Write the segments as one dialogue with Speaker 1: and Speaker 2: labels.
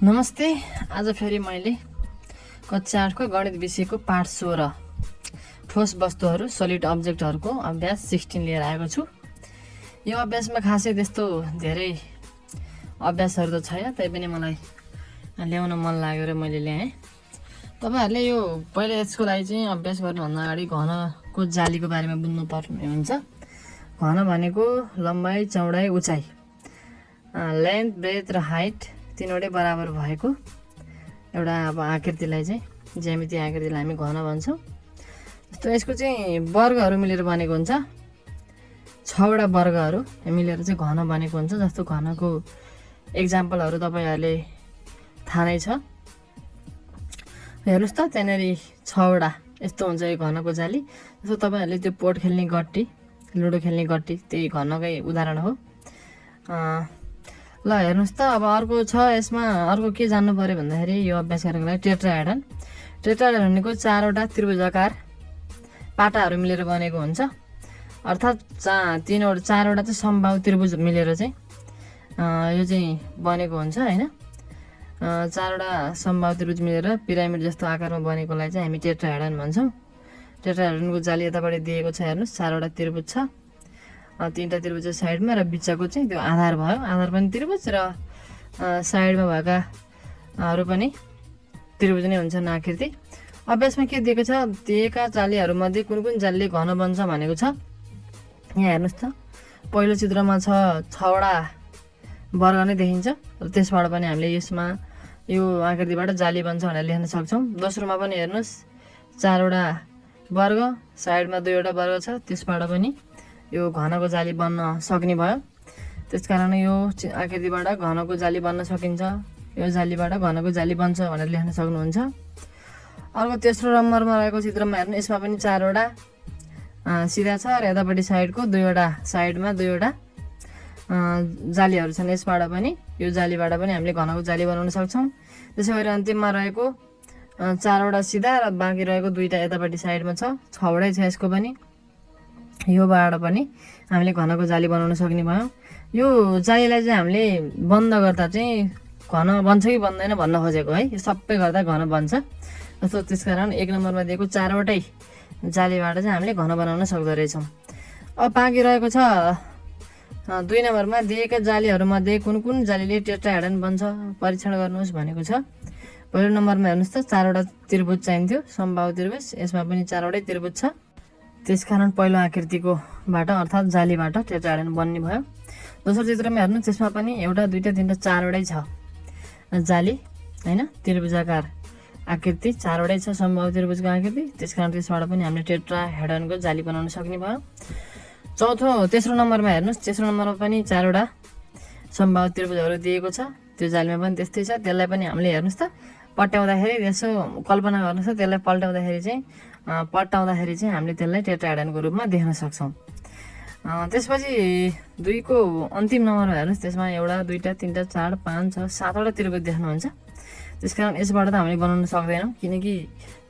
Speaker 1: नमस्ते। आज फेरि मैले कक्षा 8 को गणित विषयको पाठ 16 ठोस वस्तुहरू सलिड अब्जेक्टहरूको अभ्यास 16 लिएर आएको छु। यो अभ्यासमा खासै त्यस्तो धेरै अभ्यासहरू त छैन, तैपनि मलाई ल्याउन मन लाग्यो र मैले ल्याएँ। तपाईहरुले यो पहिले यसको लागि चाहिँ अभ्यास गर्नुभन्दा अगाडि घनको जालीको बारेमा बुझ्नु पर्ने हुन्छ। घन भनेको लम्बाइ, चौडाइ, उचाइ, लेन्थ, ब्रेथ र हाइट तीनवटै बराबर भएको एउटा अब आकृतिलाई चाहिँ ज्यामिति आकृतिलाई हामी घन भन्छौँ। जस्तो यसको चाहिँ वर्गहरू मिलेर बनेको हुन्छ। 6वटा वर्गहरू मिलेर चाहिँ घन बनेको हुन्छ। जस्तो घनको एक्जाम्पलहरू तपाईहरुले थाहा नै छ। हेर्नुस् त, त्यहाँनेर 6वटा यस्तो हुन्छ यो घनको जाली। जस्तो तपाईहरुले त्यो पोट खेल्ने गट्टी, लुडो खेल्ने गट्टी, त्यही घनकै उदाहरण हो। ल हेर्नुस् त, अब अर्को छ। यसमा अर्को के जान्नु पर्यो भन्दाखेरि यो अभ्यास गर्नको लागि टेट्राहेड्रन भनेको 4वटा त्रिभुजाकार पाटाहरू मिलेर बनेको हुन्छ। अर्थात् 4वटा चाहिँ समबाहु त्रिभुज मिलेर चाहिँ यो चाहिँ बनेको हुन्छ हैन। 4वटा समबाहु त्रिभुज मिलेर पिरामिड जस्तो आकारमा बनेकोलाई चाहिँ हामी टेट्राहेड्रन भन्छौँ। टेट्राहेड्रनको जाली यतापट्टि दिएको छ। हेर्नुस्, 4वटा त्रिभुज छ, 3वटा त्रिभुज साइडमा र बिचको चाहिँ त्यो आधार भयो। आधार पनि त्रिभुज र साइडमा भएकाहरू पनि त्रिभुज नै हुन्छन् आकृति। अभ्यासमा के दिएको छ, दिएका जालीहरूमध्ये कुन कुन जालीले घन बन्छ भनेको छ। यहाँ हेर्नुहोस् त, पहिलो चित्रमा छ 6वटा वर्ग नै देखिन्छ र त्यसबाट पनि हामीले यसमा यो आकृतिबाट जाली बन्छ भनेर लेख्न सक्छौँ। दोस्रोमा पनि हेर्नुहोस्, 4वटा वर्ग, साइडमा 2वटा वर्ग छ, त्यसबाट पनि यो घनको जाली बन्न सक्ने भयो। त्यसकारण यो आकृतिबाट घनको जाली बन्न सकिन्छ। यो जालीबाट घनको जाली बन्छ भनेर लेख्न सक्नुहुन्छ। अर्को तेस्रो नम्बरमा रहेको चित्रमा हेर्नु, यसमा पनि 4वटा सिधा छ र यतापट्टि साइडको 2वटा साइडमा 2वटा जालीहरू छन्। यसबाट पनि यो जालीबाट पनि हामीले घनको जाली बनाउन सक्छौँ। त्यसै गरी अन्तिममा रहेको 4वटा सिधा र बाँकी रहेको 2वटा यतापट्टि साइडमा छ, 6वटै छ यसको पनि। योबाट पनि हामीले घनको जाली बनाउन सक्ने भयो। यो जालीलाई चाहिँ हामीले बन्द गर्दा चाहिँ घन बन्छ कि बन्दैन भन्न खोजेको है। यो सबै गर्दा घन बन्छ। जस्तो त्यसकारण 1 नम्बरमा दिएको 4वटै जालीबाट चाहिँ हामीले घन बनाउन सक्दो रहेछौँ। अब बाँकी रहेको छ 2 नम्बरमा दिएका जालीहरूमध्ये कुन कुन जालीले टेट्राहेड्रन बन्छ परीक्षण गर्नुहोस् भनेको छ। पहिलो नम्बरमा हेर्नुहोस् त, 4वटा त्रिभुज चाहिन्थ्यो, समबाहु त्रिभुज। यसमा पनि 4वटै त्रिभुज छ। त्यसकारण पहिलो आकृतिकोबाट अर्थात् जालीबाट टेट्राहेड्रन बन्ने भयो। दोस्रो चित्रमा हेर्नु, त्यसमा पनि 1, 2, 3, 4वटै छ जाली हैन। त्रिभुजाकार आकृति 4वटै छ, समबाहु त्रिभुजको आकृति। त्यसकारण त्यसबाट पनि हामीले टेट्राहेड्रनको जाली बनाउन सक्ने भयो। तेस्रो नम्बरमा हेर्नुहोस्, तेस्रो नम्बरमा पनि 4वटा समबाहु त्रिभुजहरू दिएको छ। त्यो जालीमा पनि त्यस्तै छ। त्यसलाई पनि हामीले हेर्नुहोस् त, पट्याउँदाखेरि यसो कल्पना गर्नुहोस् त, त्यसलाई पट्टाउँदाखेरि चाहिँ हामीले त्यसलाई टेट्राहेड्रनको रूपमा देख्न सक्छौँ। त्यसपछि 2 को अन्तिम नम्बरमा हेर्नुहोस्, त्यसमा 1, 2, 3, 4, 5, 6, 7वटा त्रिभुज देख्नुहुन्छ। त्यसकारण यसबाट त हामीले बनाउन सक्दैनौँ, किनकि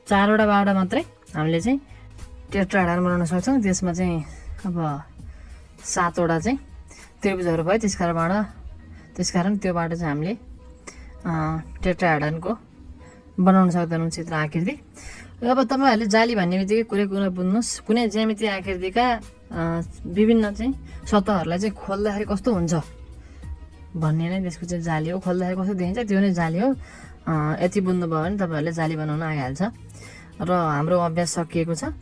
Speaker 1: 4वटाबाट मात्रै हामीले चाहिँ टेट्राहेड्रन बनाउन सक्छौँ। त्यसमा चाहिँ अब 7वटा चाहिँ त्रिभुजहरू भयो। त्यसकारण त्योबाट चाहिँ हामीले टेट्राहेड्रनको बनाउन सक्दैनौँ चित्र आकृति। अब तपाईहरुले जाली भन्ने बित्तिकै कुरा बुझ्नुहोस्, कुनै ज्यामिति आकृतिका विभिन्न चाहिँ सतहहरूलाई चाहिँ खोल्दाखेरि कस्तो हुन्छ भन्ने नै त्यसको चाहिँ जाली हो। खोल्दाखेरि कस्तो देखिन्छ त्यो नै जाली हो। यति बुझ्नुभयो भने तपाईहरुले जाली बनाउन आइहाल्छ। र हाम्रो अभ्यास सकिएको छ।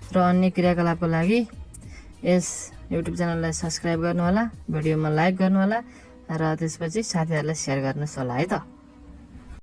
Speaker 1: र अन्य क्रियाकलापको लागि यस युट्युब च्यानललाई सब्स्क्राइब गर्नुहोला, भिडियोमा लाइक गर्नुहोला र त्यसपछि साथीहरूलाई सेयर गर्नुहोस् होला है त।